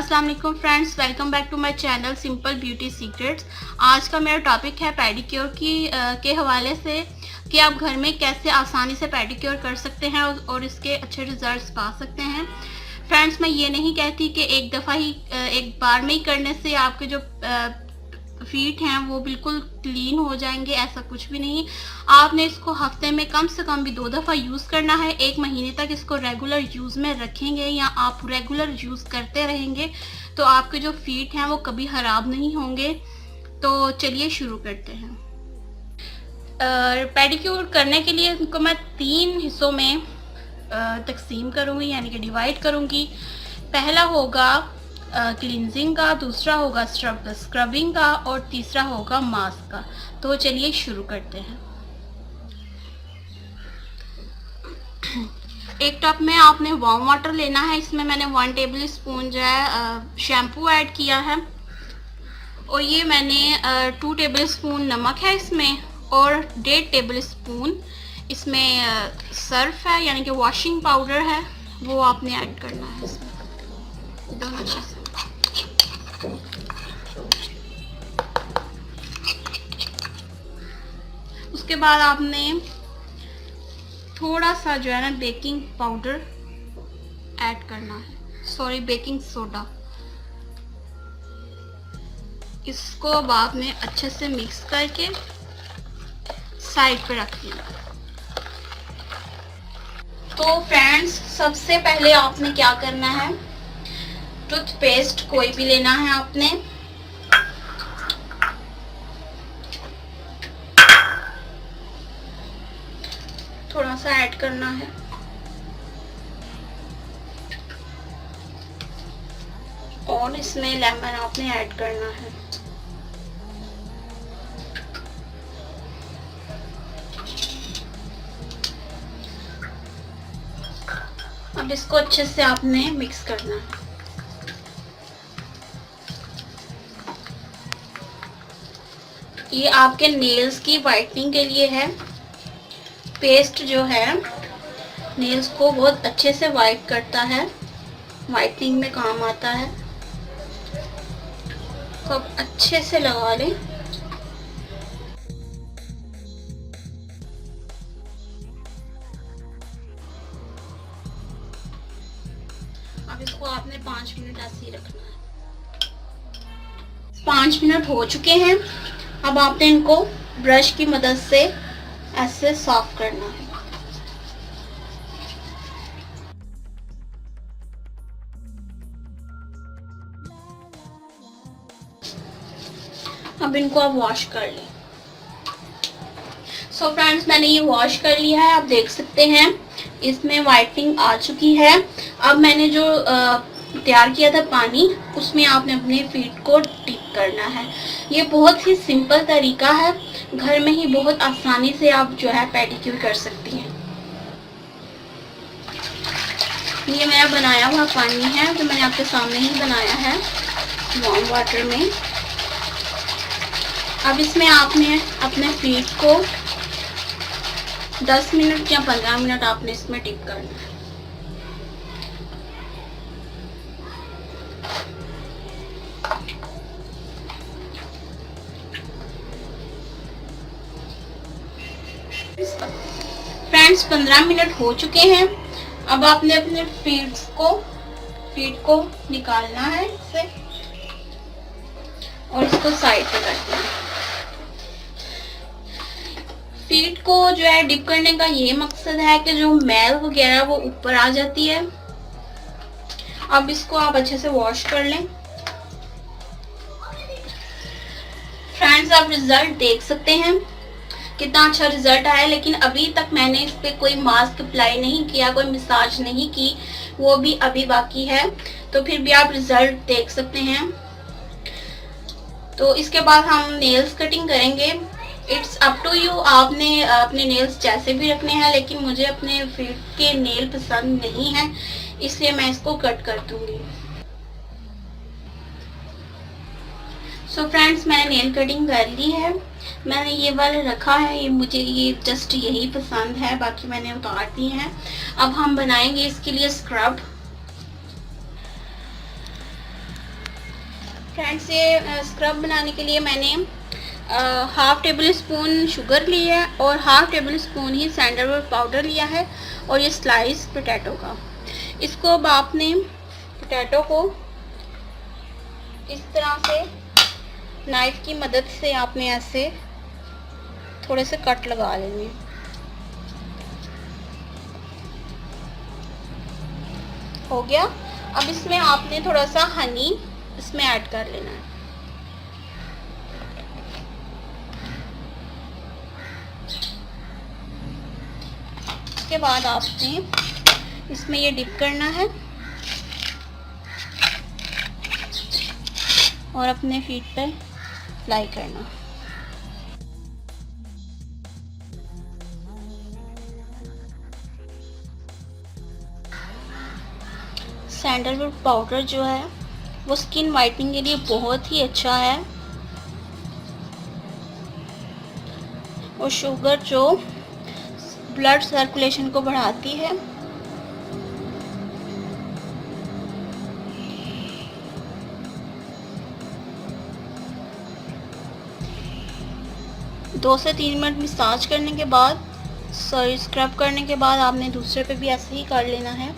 अस्सलाम वालेकुम friends, welcome back to my channel simple beauty secrets. आज का मेरा टॉपिक है पेडिक्योर के हवाले से कि आप घर में कैसे आसानी से पेडिक्योर कर सकते हैं और इसके अच्छे रिजल्ट्स पा सकते हैं। फ्रेंड्स, मैं ये नहीं कहती कि एक बार में ही करने से आपके जो फीट हैं वो बिल्कुल क्लीन हो जाएंगे, ऐसा कुछ भी नहीं। आपने इसको हफ्ते में कम से कम भी 2 दफ़ा यूज़ करना है। 1 महीने तक इसको रेगुलर यूज़ में रखेंगे या आप रेगुलर यूज़ करते रहेंगे तो आपके जो फीट हैं वो कभी ख़राब नहीं होंगे। तो चलिए शुरू करते हैं। पेडिक्योर करने के लिए इनको मैं 3 हिस्सों में तकसीम करूँगी, यानी कि डिवाइड करूँगी। पहला होगा क्लींजिंग का, दूसरा होगा स्क्रबिंग का और तीसरा होगा मास्क का। तो चलिए शुरू करते हैं। एक टब में आपने वार्म वाटर लेना है। इसमें मैंने 1 टेबल स्पून जो है शैम्पू ऐड किया है और ये मैंने 2 टेबल स्पून नमक है इसमें और 1.5 टेबल स्पून इसमें सर्फ है, यानी कि वॉशिंग पाउडर है, वो आपने ऐड करना है इसमें दोनों चीज़ें। उसके बाद आपने थोड़ा सा जो है ना बेकिंग पाउडर ऐड करना है, सॉरी बेकिंग सोडा। इसको अब आपने अच्छे से मिक्स करके साइड पे रख दिया। तो फ्रेंड्स, सबसे पहले आपने क्या करना है, टूथपेस्ट कोई भी लेना है आपने। थोड़ा सा ऐड करना है और इसमें लेमन आपने ऐड करना है। अब इसको अच्छे से आपने मिक्स करना है। ये आपके नेल्स की वाइटनिंग के लिए है। पेस्ट जो है नेल्स को बहुत अच्छे से वाइट करता है, वाइटनिंग में काम आता है। तो अब अच्छे से लगा लें। अब इसको आपने 5 मिनट ऐसे ही रखना है। 5 मिनट हो चुके हैं। अब आपने इनको ब्रश की मदद से ऐसे साफ करना है। अब इनको आप वॉश कर लें। सो फ्रेंड्स, मैंने ये वॉश कर लिया है। आप देख सकते हैं इसमें वाइटनिंग आ चुकी है। अब मैंने जो तैयार किया था पानी, उसमें आपने अपने फीट को डिप करना है। ये बहुत ही सिंपल तरीका है, घर में ही बहुत आसानी से आप जो है पेडिक्योर कर सकती हैं। ये मेरा बनाया हुआ पानी है जो मैंने आपके सामने ही बनाया है वार्म वाटर में। अब इसमें आपने अपने फीट को 10 मिनट या 15 मिनट आपने इसमें डिप करना है। फ्रेंड्स, 15 मिनट हो चुके हैं। अब आपने अपने फीट को निकालना है इससे और इसको साइड पे कर देना। फीट को जो है डिप करने का ये मकसद है कि जो मैल वगैरह वो ऊपर आ जाती है। अब इसको आप अच्छे से वॉश कर लें। फ्रेंड्स, आप रिजल्ट देख सकते हैं कितना अच्छा रिजल्ट आया, लेकिन अभी तक मैंने इस पे कोई मास्क अप्लाई नहीं किया, कोई मसाज नहीं की, वो भी अभी बाकी है। तो फिर भी आप रिजल्ट देख सकते हैं। तो इसके बाद हम नेल्स कटिंग करेंगे। इट्स अप टू यू, आपने अपने नेल्स जैसे भी रखने हैं, लेकिन मुझे अपने फीट के नेल पसंद नहीं है, इसलिए मैं इसको कट कर दूंगी। सो फ्रेंड्स, मैंने नेल कटिंग कर ली है। मैंने ये वाला रखा है, मुझे ये जस्ट यही पसंद है, बाकी मैंने उतार दी है। अब हम बनाएंगे इसके लिए स्क्रब। फ्रेंड्स, ये स्क्रब बनाने के लिए मैंने हाफ़ टेबल स्पून शुगर ली है और हाफ़ टेबल स्पून ही सैंडलवुड पाउडर लिया है और ये स्लाइस पोटैटो का। इसको अब आपने पोटैटो को इस तरह से नाइफ़ की मदद से आपने ऐसे थोड़े से कट लगा लेने। हो गया। अब इसमें आपने थोड़ा सा हनी इसमें ऐड कर लेना है। उसके बाद आपने इसमें ये डिप करना है और अपने फीट पे अप्लाई करना। सैंडलवुड पाउडर जो है वो स्किन वाइटनिंग के लिए बहुत ही अच्छा है और शुगर जो ब्लड सर्कुलेशन को बढ़ाती है। दो से 3 मिनट मसाज करने के बाद, सॉरी स्क्रब करने के बाद आपने दूसरे पे भी ऐसे ही कर लेना है।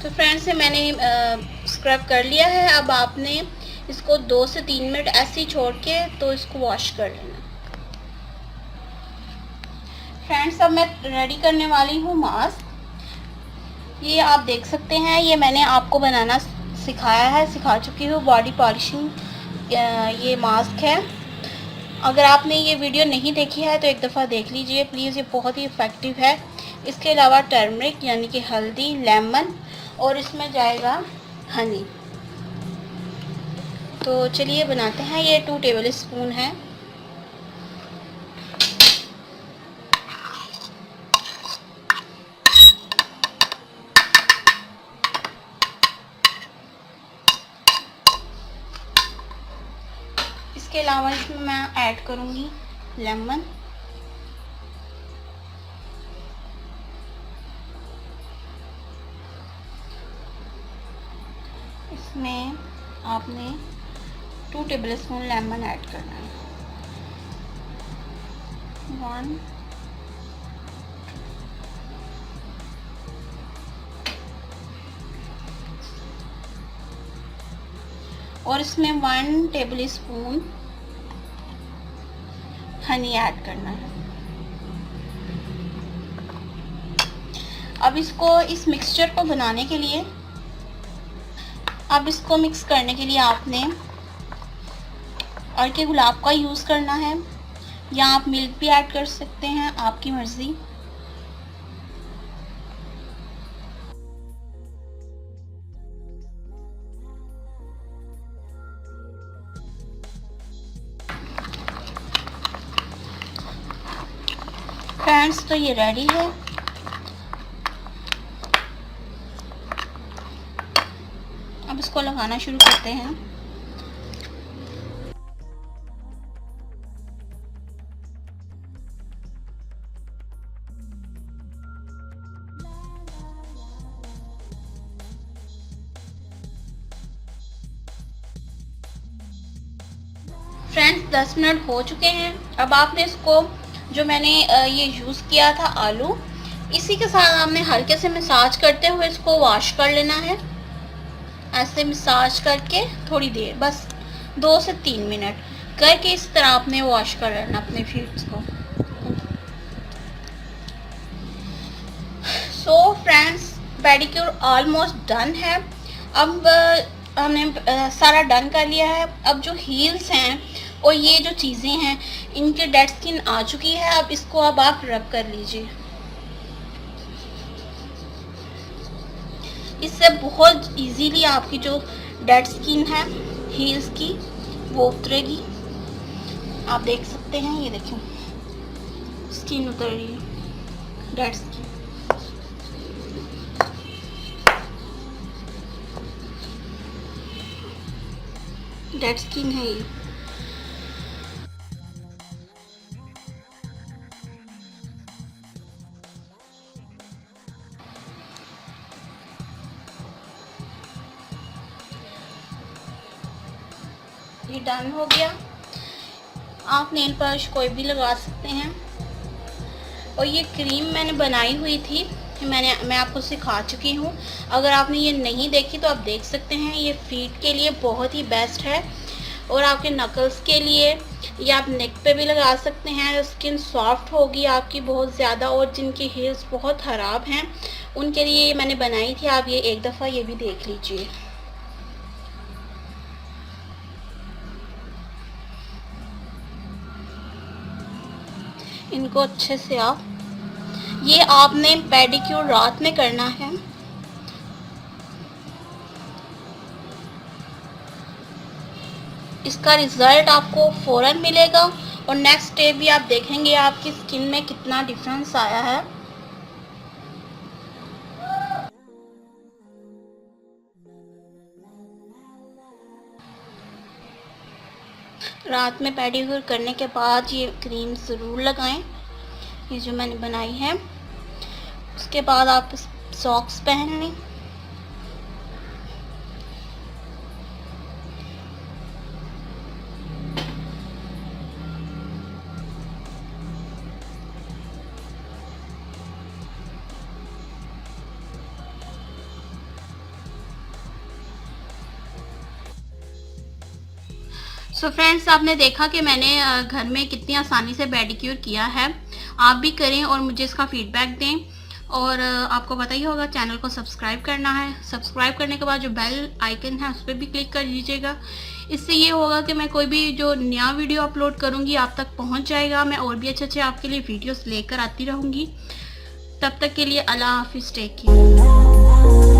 तो फ्रेंड्स, मैंने स्क्रब कर लिया है। अब आपने इसको 2 से 3 मिनट ऐसे ही छोड़ के तो इसको वॉश कर लेना। फ्रेंड्स, अब मैं रेडी करने वाली हूँ मास्क। ये आप देख सकते हैं, ये मैंने आपको बनाना सिखा चुकी हूँ। बॉडी पॉलिशिंग ये मास्क है। अगर आपने ये वीडियो नहीं देखी है तो एक दफ़ा देख लीजिए प्लीज़, ये बहुत ही इफ़ेक्टिव है। इसके अलावा टर्मरिक यानी कि हल्दी, लेमन और इसमें जाएगा हनी। तो चलिए बनाते हैं। ये 2 टेबल स्पून है। इसके अलावा इसमें मैं ऐड करूँगी लेमन। इसमें आपने 2 टेबल स्पून लेमन ऐड करना है। 1 और इसमें 1 टेबल स्पून हनी ऐड करना है। अब इस मिक्सचर को बनाने के लिए, अब इसको मिक्स करने के लिए आपने अर्के गुलाब का यूज़ करना है या आप मिल्क भी ऐड कर सकते हैं, आपकी मर्ज़ी। फ्रेंड्स, तो ये रेडी है। अब इसको लगाना शुरू करते हैं। फ्रेंड्स, 10 मिनट हो चुके हैं। अब आपने इसको, जो मैंने ये यूज़ किया था आलू, इसी के साथ आपने हल्के से मसाज करते हुए इसको वॉश कर लेना है। ऐसे मसाज करके थोड़ी देर, बस 2 से 3 मिनट करके इस तरह आपने वॉश कर लेना अपने फीट्स को। So friends, pedicure almost done है। अब हमने सारा डन कर लिया है। अब जो हील्स हैं और ये जो चीज़ें हैं, इनके डेड स्किन आ चुकी है। अब इसको आप रब कर लीजिए। इससे बहुत इजीली आपकी जो डेड स्किन है हील्स की वो उतरेगी। आप देख सकते हैं, ये देखिए स्किन उतर रही है, डेड स्किन। डेड स्किन है ये। भी डन हो गया। आप नेल पॉलिश कोई भी लगा सकते हैं। और ये क्रीम मैंने बनाई हुई थी, मैं आपको सिखा चुकी हूँ। अगर आपने ये नहीं देखी तो आप देख सकते हैं। ये फीट के लिए बहुत ही बेस्ट है और आपके नकल्स के लिए, या आप नेक पे भी लगा सकते हैं। स्किन सॉफ्ट होगी आपकी बहुत ज़्यादा। और जिनकी हेयर्स बहुत ख़राब हैं उनके लिए ये मैंने बनाई थी। आप ये एक दफ़ा ये भी देख लीजिए। इनको अच्छे से ये आपने पेडिक्योर रात में करना है। इसका रिज़ल्ट आपको फ़ौरन मिलेगा और नेक्स्ट डे भी आप देखेंगे आपकी स्किन में कितना डिफरेंस आया है। रात में पेडिक्योर करने के बाद ये क्रीम ज़रूर लगाएं, ये जो मैंने बनाई है। उसके बाद आप सॉक्स पहन लें। सो फ्रेंड्स, आपने देखा कि मैंने घर में कितनी आसानी से पेडिक्योर किया है। आप भी करें और मुझे इसका फीडबैक दें। और आपको पता ही होगा चैनल को सब्सक्राइब करना है। सब्सक्राइब करने के बाद जो बेल आइकन है उस पर भी क्लिक कर दीजिएगा। इससे ये होगा कि मैं कोई भी जो नया वीडियो अपलोड करूँगी आप तक पहुँच जाएगा। मैं और भी अच्छे आपके लिए वीडियोस लेकर आती रहूँगी। तब तक के लिए अल्लाह हाफिज़, टेक केयर।